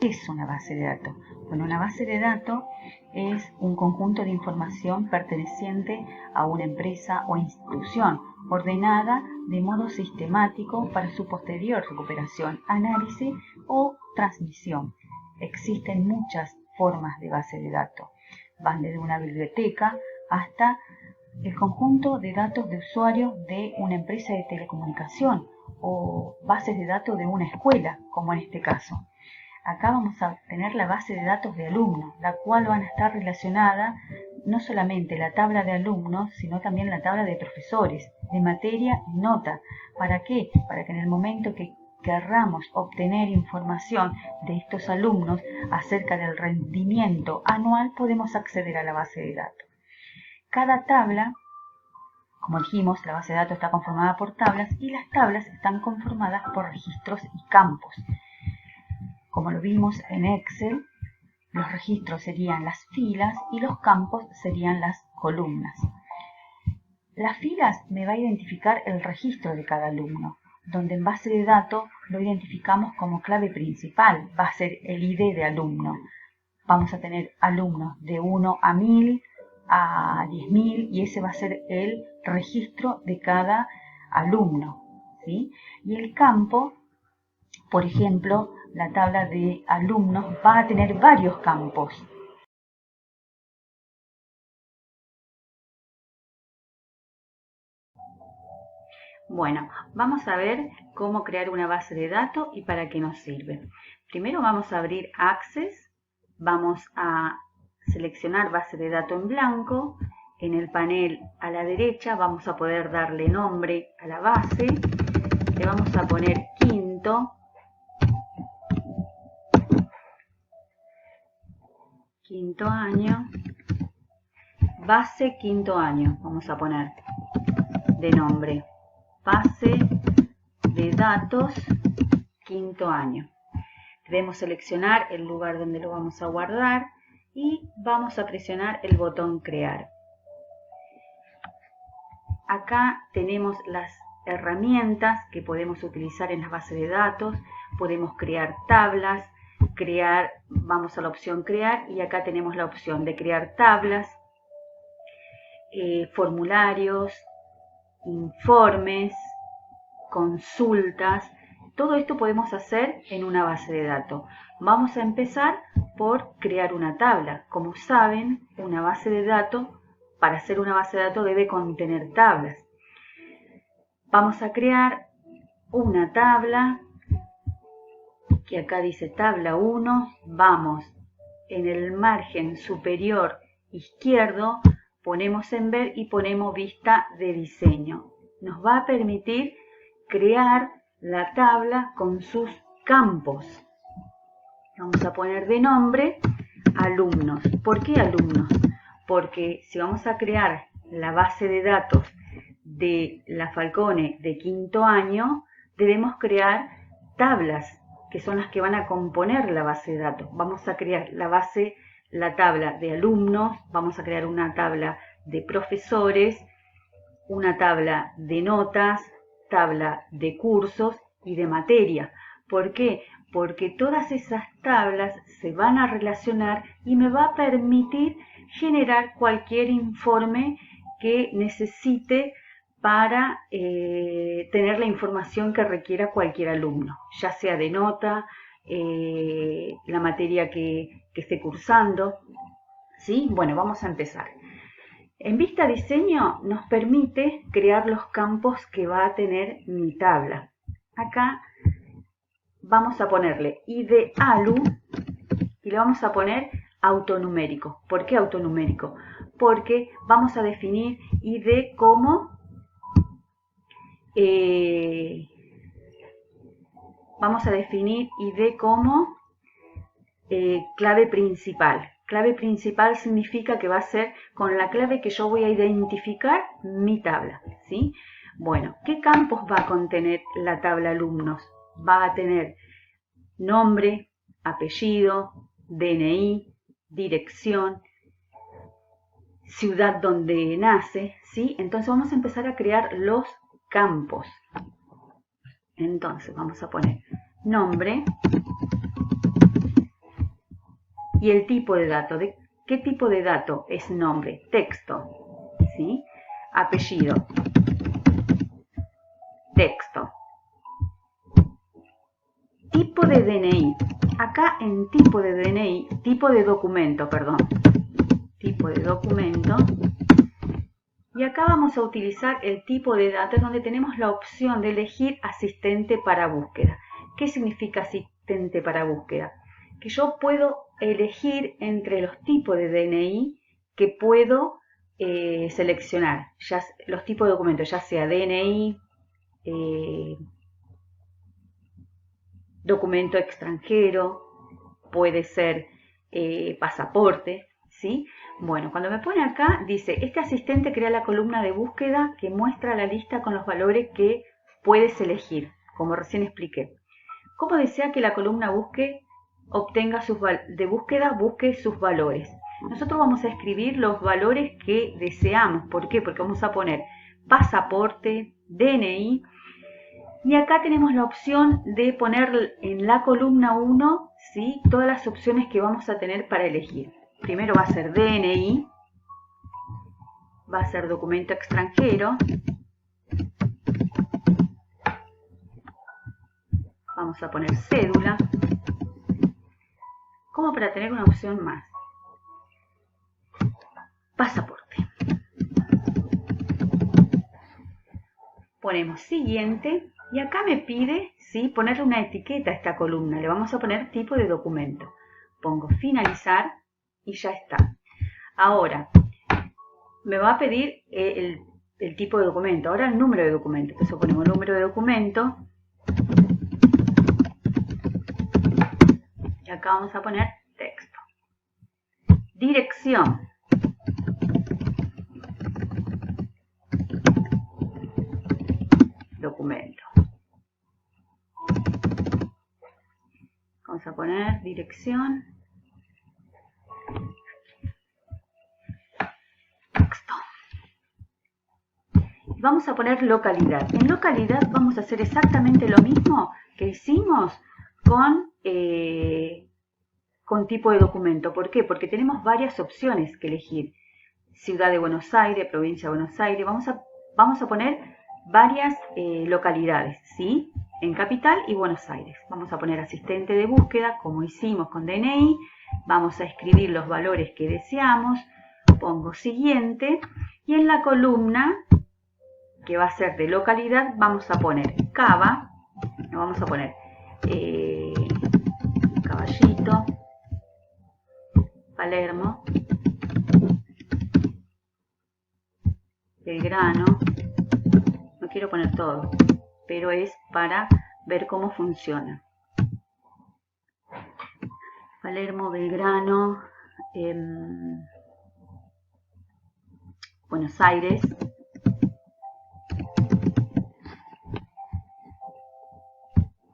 ¿Qué es una base de datos? Bueno, una base de datos es un conjunto de información perteneciente a una empresa o institución, ordenada de modo sistemático para su posterior recuperación, análisis o transmisión. Existen muchas formas de base de datos. Van desde una biblioteca hasta el conjunto de datos de usuarios de una empresa de telecomunicación o bases de datos de una escuela, como en este caso. Acá vamos a tener la base de datos de alumnos, la cual van a estar relacionada no solamente la tabla de alumnos, sino también la tabla de profesores, de materia y nota. ¿Para qué? Para que en el momento que querramos obtener información de estos alumnos acerca del rendimiento anual, podemos acceder a la base de datos. Cada tabla, como dijimos, la base de datos está conformada por tablas y las tablas están conformadas por registros y campos. Como lo vimos en Excel, los registros serían las filas y los campos serían las columnas. Las filas me va a identificar el registro de cada alumno, donde en base de datos lo identificamos como clave principal, va a ser el ID de alumno. Vamos a tener alumnos de 1 a 1000, a 10.000 y ese va a ser el registro de cada alumno, ¿sí? Y el campo, por ejemplo, la tabla de alumnos va a tener varios campos. Bueno, vamos a ver cómo crear una base de datos y para qué nos sirve. Primero vamos a abrir Access, vamos a seleccionar base de datos en blanco. En el panel a la derecha vamos a poder darle nombre a la base. Le vamos a poner quinto año, base quinto año, vamos a poner de nombre, base de datos quinto año. Debemos seleccionar el lugar donde lo vamos a guardar y vamos a presionar el botón crear. Acá tenemos las herramientas que podemos utilizar en las bases de datos. Podemos crear tablas, vamos a la opción crear y acá tenemos la opción de crear tablas, formularios, informes, consultas. Todo esto podemos hacer en una base de datos. Vamos a empezar por crear una tabla. Como saben, una base de datos, para hacer una base de datos debe contener tablas. Vamos a crear una tabla que acá dice tabla 1. Vamos en el margen superior izquierdo, ponemos en ver y ponemos vista de diseño. Nos va a permitir crear la tabla con sus campos. Vamos a poner de nombre alumnos. ¿Por qué alumnos? Porque si vamos a crear la base de datos de la Falcone de quinto año, debemos crear tablas que son las que van a componer la base de datos. Vamos a crear la tabla de alumnos, vamos a crear una tabla de profesores, una tabla de notas, tabla de cursos y de materia. ¿Por qué? Porque todas esas tablas se van a relacionar y me va a permitir generar cualquier informe que necesite para tener la información que requiera cualquier alumno, ya sea de nota, la materia que esté cursando, ¿sí? Bueno, vamos a empezar. En vista diseño nos permite crear los campos que va a tener mi tabla. Acá vamos a ponerle ID ALU y le vamos a poner autonumérico. ¿Por qué autonumérico? Porque vamos a definir ID como clave principal. Clave principal significa que va a ser con la clave que yo voy a identificar mi tabla, ¿sí? Bueno, ¿qué campos va a contener la tabla alumnos? Va a tener nombre, apellido, DNI, dirección, ciudad donde nace, ¿sí? Entonces vamos a empezar a crear los campos. Entonces vamos a poner nombre, Y el tipo de dato, ¿de qué tipo de dato? Es nombre, texto, ¿sí? Apellido, texto. Tipo de DNI. Acá en tipo de DNI, tipo de documento, perdón. Tipo de documento. Y acá vamos a utilizar el tipo de datos donde tenemos la opción de elegir asistente para búsqueda. ¿Qué significa asistente para búsqueda? Que yo puedo elegir entre los tipos de DNI que puedo seleccionar. Los tipos de documentos, ya sea DNI, documento extranjero, puede ser pasaporte, ¿sí? Bueno, cuando me pone acá, dice, este asistente crea la columna de búsqueda que muestra la lista con los valores que puedes elegir, como recién expliqué. ¿Cómo desea que la columna busque sus valores? Nosotros vamos a escribir los valores que deseamos. ¿Por qué? Porque vamos a poner pasaporte, DNI, y acá tenemos la opción de poner en la columna 1, ¿sí?, todas las opciones que vamos a tener para elegir. Primero va a ser DNI, va a ser documento extranjero, vamos a poner cédula, como para tener una opción más. Pasaporte. Ponemos siguiente y acá me pide, ¿sí?, ponerle una etiqueta a esta columna. Le vamos a poner tipo de documento. Pongo finalizar y ya está. Ahora, me va a pedir el tipo de documento. Ahora el número de documento. Entonces ponemos número de documento. Y acá vamos a poner texto. Dirección. Documento. Vamos a poner dirección. Texto. Vamos a poner localidad. En localidad vamos a hacer exactamente lo mismo que hicimos con tipo de documento. ¿Por qué? Porque tenemos varias opciones que elegir. Ciudad de Buenos Aires, provincia de Buenos Aires. Vamos a poner varias localidades, ¿sí? En Capital y Buenos Aires. Vamos a poner asistente de búsqueda, como hicimos con DNI. Vamos a escribir los valores que deseamos. Pongo siguiente. Y en la columna, que va a ser de localidad, vamos a poner Cava. Vamos a poner Caballito, Palermo, Belgrano. No quiero poner todo, pero es para ver cómo funciona. Palermo, Belgrano, Buenos Aires.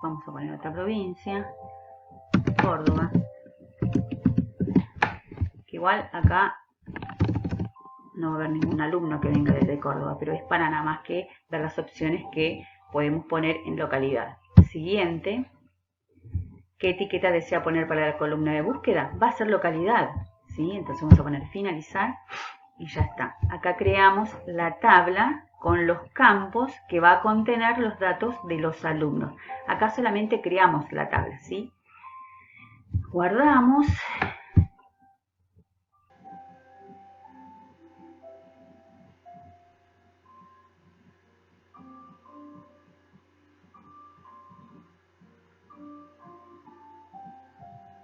Vamos a poner otra provincia, Córdoba. Que igual acá no va a haber ningún alumno que venga desde Córdoba, pero es para nada más que ver las opciones que podemos poner en localidad. Siguiente. ¿Qué etiqueta desea poner para la columna de búsqueda? Va a ser localidad, ¿sí? Entonces vamos a poner finalizar y ya está. Acá creamos la tabla con los campos que va a contener los datos de los alumnos. Acá solamente creamos la tabla, ¿sí? Guardamos